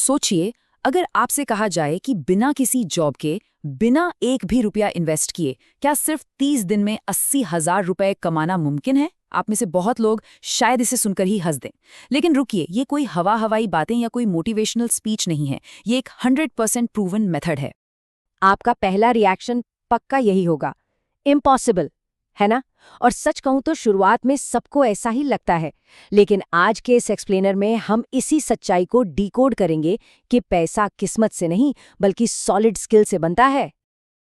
सोचिए, अगर आपसे कहा जाए कि बिना किसी जॉब के, बिना एक भी रुपया इन्वेस्ट किए, क्या सिर्फ 30 दिन में 80,000 रुपए कमाना मुमकिन है? आप में से बहुत लोग शायद इसे सुनकर ही हंस दें। लेकिन रुकिए, ये कोई हवाई बातें या कोई मोटिवेशनल स्पीच नहीं है। ये एक 100% प्रूवन मेथड है। आपका पहला रिएक्शन पक्का यही होगा, इम्पॉसिबल, है ना? और सच कहूं तो शुरुआत में सबको ऐसा ही लगता है, लेकिन आज के इस एक्सप्लेनर में हम इसी सच्चाई को डिकोड करेंगे कि पैसा किस्मत से नहीं बल्कि सॉलिड स्किल से बनता है।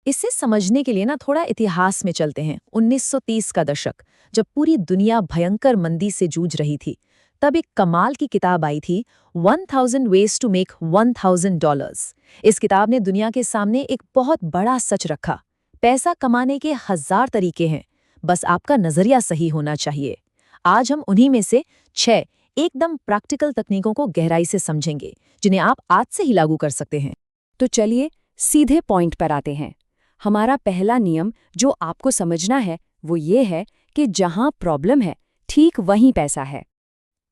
इसे समझने के लिए ना थोड़ा इतिहास में चलते हैं। 1930 का दशक, जब पूरी दुनिया भयंकर मंदी से जूझ रही थी, तब एक कमाल की किताब आई थी, 1000 Ways to Make $1000। इस किताब ने दुनिया के सामने एक बहुत बड़ा सच रखा। पैसा कमाने के 1000 तरीके हैं, बस आपका नजरिया सही होना चाहिए। आज हम उन्हीं में से 6 एकदम प्रैक्टिकल तकनीकों को गहराई से समझेंगे, जिन्हें आप आज से ही लागू कर सकते हैं। तो चलिए सीधे पॉइंट पर आते हैं। हमारा पहला नियम जो आपको समझना है वो ये है कि जहां प्रॉब्लम है, ठीक वहीं पैसा है।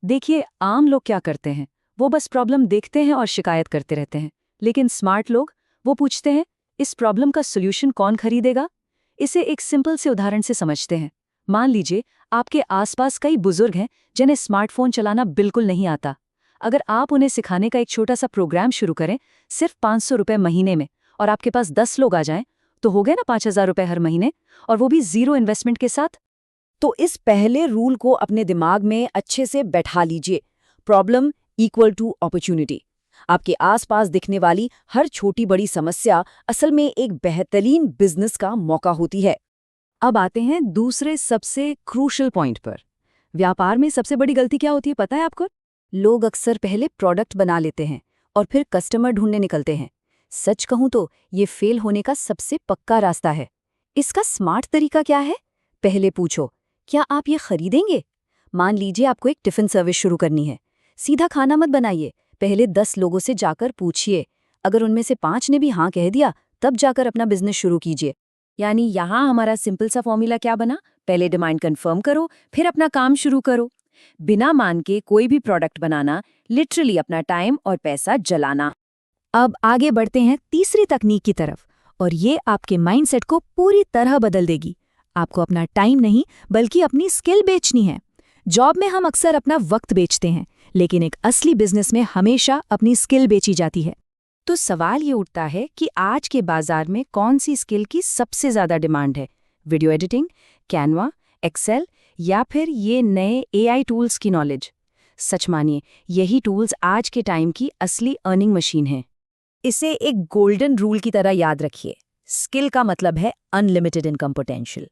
देखिए, आम लोग क्या करते हैं, वो बस प्रॉब्लम देखते हैं और शिकायत करते रहते हैं। लेकिन स्मार्ट लोग, वो पूछते हैं, इस प्रॉब्लम का सोल्यूशन कौन खरीदेगा? इसे एक सिंपल से उदाहरण से समझते हैं। मान लीजिए आपके आसपास कई बुजुर्ग हैं जिन्हें स्मार्टफोन चलाना बिल्कुल नहीं आता। अगर आप उन्हें सिखाने का एक छोटा सा प्रोग्राम शुरू करें, सिर्फ 500 रुपए महीने में, और आपके पास 10 लोग आ जाएं, तो हो गए ना 5,000 रुपए हर महीने, और वो भी जीरो इन्वेस्टमेंट के साथ। तो इस पहले रूल को अपने दिमाग में अच्छे से बैठा लीजिए। Problem equal to opportunity. आपके आसपास दिखने वाली हर छोटी बड़ी समस्या असल में एक बेहतरीन बिजनेस का मौका होती है। अब आते हैं दूसरे सबसे क्रूशल पॉइंट पर। व्यापार में सबसे बड़ी गलती क्या होती है पता है आपको? लोग अक्सर पहले प्रोडक्ट बना लेते हैं और फिर कस्टमर ढूंढने निकलते हैं। सच कहूं तो ये फेल होने का सबसे पक्का रास्ता है। इसका स्मार्ट तरीका क्या है? पहले पूछो, क्या आप ये खरीदेंगे? मान लीजिए आपको एक टिफिन सर्विस शुरू करनी है। सीधा खाना मत बनाइए, पहले 10 लोगों से जाकर पूछिए। अगर उनमें से 5 ने भी हाँ कह दिया, तब जाकर अपना बिजनेस शुरू कीजिए। यानी यहाँ हमारा सिंपल सा फॉर्मूला क्या बना? पहले डिमांड कंफर्म करो, फिर अपना काम शुरू करो। बिना मान के कोई भी प्रोडक्ट बनाना लिटरली अपना टाइम और पैसा जलाना। अब आगे बढ़ते हैं तीसरी तकनीक की तरफ, और ये आपके माइंडसेट को पूरी तरह बदल देगी। आपको अपना टाइम नहीं बल्कि अपनी स्किल बेचनी है। जॉब में हम अक्सर अपना वक्त बेचते हैं, लेकिन एक असली बिजनेस में हमेशा अपनी स्किल बेची जाती है। तो सवाल ये उठता है कि आज के बाजार में कौन सी स्किल की सबसे ज्यादा डिमांड है? वीडियो एडिटिंग, कैनवा, एक्सेल, या फिर ये नए AI टूल्स की नॉलेज? सच मानिए, यही टूल्स आज के टाइम की असली अर्निंग मशीन है। इसे एक गोल्डन रूल की तरह याद रखिए। स्किल का मतलब है अनलिमिटेड इनकम पोटेंशियल।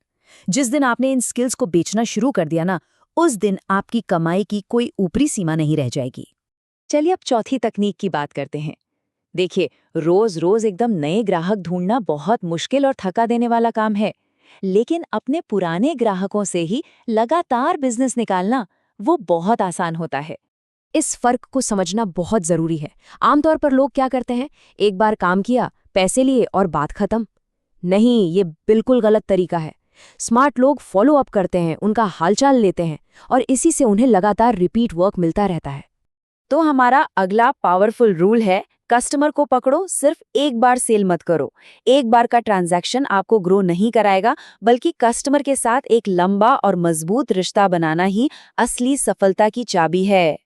जिस दिन आपने इन स्किल्स को बेचना शुरू कर दिया ना, उस दिन आपकी कमाई की कोई ऊपरी सीमा नहीं रह जाएगी। चलिए अब चौथी तकनीक की बात करते हैं। देखिए, रोज रोज एकदम नए ग्राहक ढूंढना बहुत मुश्किल और थका देने वाला काम है, लेकिन अपने पुराने ग्राहकों से ही लगातार बिजनेस निकालना वो बहुत आसान होता है। इस फर्क को समझना बहुत जरूरी है। आमतौर पर लोग क्या करते हैं, एक बार काम किया, पैसे लिए और बात खत्म। नहीं, ये बिल्कुल गलत तरीका है। स्मार्ट लोग फॉलो अप करते हैं, उनका हालचाल लेते हैं, और इसी से उन्हें लगातार रिपीट वर्क मिलता रहता है। तो हमारा अगला पावरफुल रूल है, कस्टमर को पकड़ो, सिर्फ एक बार सेल मत करो। एक बार का ट्रांजैक्शन आपको ग्रो नहीं कराएगा, बल्कि कस्टमर के साथ एक लंबा और मजबूत रिश्ता बनाना ही असली सफलता की चाबी है।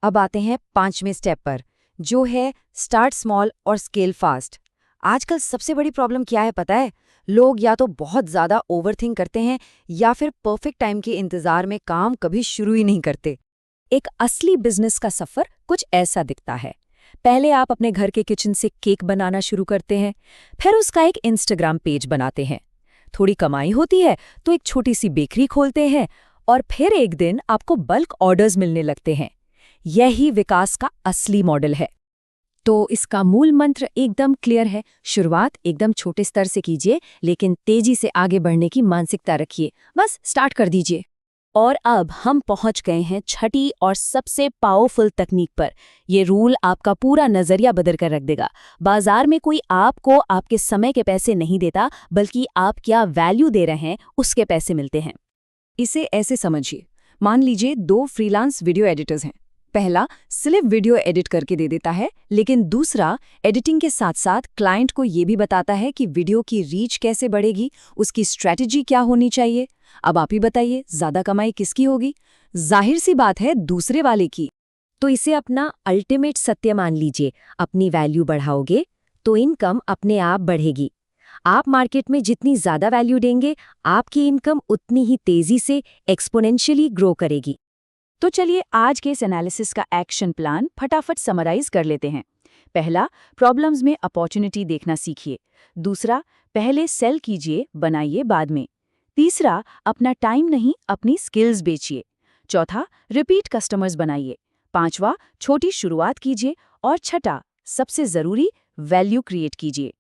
अब आते हैं 5वें स्टेप पर, जो है स्टार्ट स्मॉल और स्केल फास्ट। आजकल सबसे बड़ी प्रॉब्लम क्या है पता है? लोग या तो बहुत ज्यादा ओवरथिंक करते हैं या फिर परफेक्ट टाइम के इंतजार में काम कभी शुरू ही नहीं करते। एक असली बिजनेस का सफर कुछ ऐसा दिखता है। पहले आप अपने घर के किचन से केक बनाना शुरू करते हैं, फिर उसका एक इंस्टाग्राम पेज बनाते हैं। थोड़ी कमाई होती है तो एक छोटी सी बेकरी खोलते हैं, और फिर एक दिन आपको बल्क ऑर्डर्स मिलने लगते हैं। यही विकास का असली मॉडल है। तो इसका मूल मंत्र एकदम क्लियर है, शुरुआत एकदम छोटे स्तर से कीजिए, लेकिन तेजी से आगे बढ़ने की मानसिकता रखिए। बस स्टार्ट कर दीजिए। और अब हम पहुंच गए हैं छठी और सबसे पावरफुल तकनीक पर। ये रूल आपका पूरा नजरिया बदल कर रख देगा। बाजार में कोई आपको आपके समय के पैसे नहीं देता, बल्कि आप क्या वैल्यू दे रहे हैं उसके पैसे मिलते हैं। इसे ऐसे समझिए, मान लीजिए 2 फ्रीलांस वीडियो एडिटर्स हैं। पहला सिर्फ वीडियो एडिट करके दे देता है, लेकिन दूसरा एडिटिंग के साथ साथ क्लाइंट को ये भी बताता है कि वीडियो की रीच कैसे बढ़ेगी, उसकी स्ट्रैटेजी क्या होनी चाहिए। अब आप ही बताइए, ज्यादा कमाई किसकी होगी? जाहिर सी बात है, दूसरे वाले की। तो इसे अपना अल्टीमेट सत्य मान लीजिए। अपनी वैल्यू बढ़ाओगे तो इनकम अपने आप बढ़ेगी। आप मार्केट में जितनी ज्यादा वैल्यू देंगे, आपकी इनकम उतनी ही तेजी से एक्सपोनेंशियली ग्रो करेगी। तो चलिए आज के इस एनालिसिस का एक्शन प्लान फटाफट समराइज कर लेते हैं। पहला, प्रॉब्लम्स में अपॉर्चुनिटी देखना सीखिए। दूसरा, पहले सेल कीजिए, बनाइए बाद में। तीसरा, अपना टाइम नहीं अपनी स्किल्स बेचिए। चौथा, रिपीट कस्टमर्स बनाइए। पांचवा, छोटी शुरुआत कीजिए। और छठा, सबसे जरूरी, वैल्यू क्रिएट कीजिए।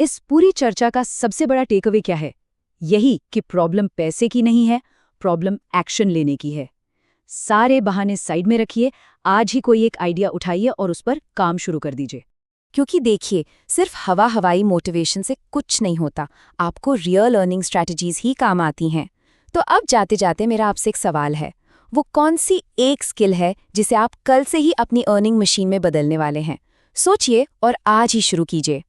इस पूरी चर्चा का सबसे बड़ा टेकअवे क्या है? यही कि प्रॉब्लम पैसे की नहीं है, प्रॉब्लम एक्शन लेने की है। सारे बहाने साइड में रखिए, आज ही कोई एक आइडिया उठाइए और उस पर काम शुरू कर दीजिए। क्योंकि देखिए, सिर्फ हवाई मोटिवेशन से कुछ नहीं होता, आपको रियल अर्निंग स्ट्रैटेजीज ही काम आती हैं। तो अब जाते जाते मेरा आपसे एक सवाल है, वो कौन सी एक स्किल है जिसे आप कल से ही अपनी अर्निंग मशीन में बदलने वाले हैं? सोचिए और आज ही शुरू कीजिए।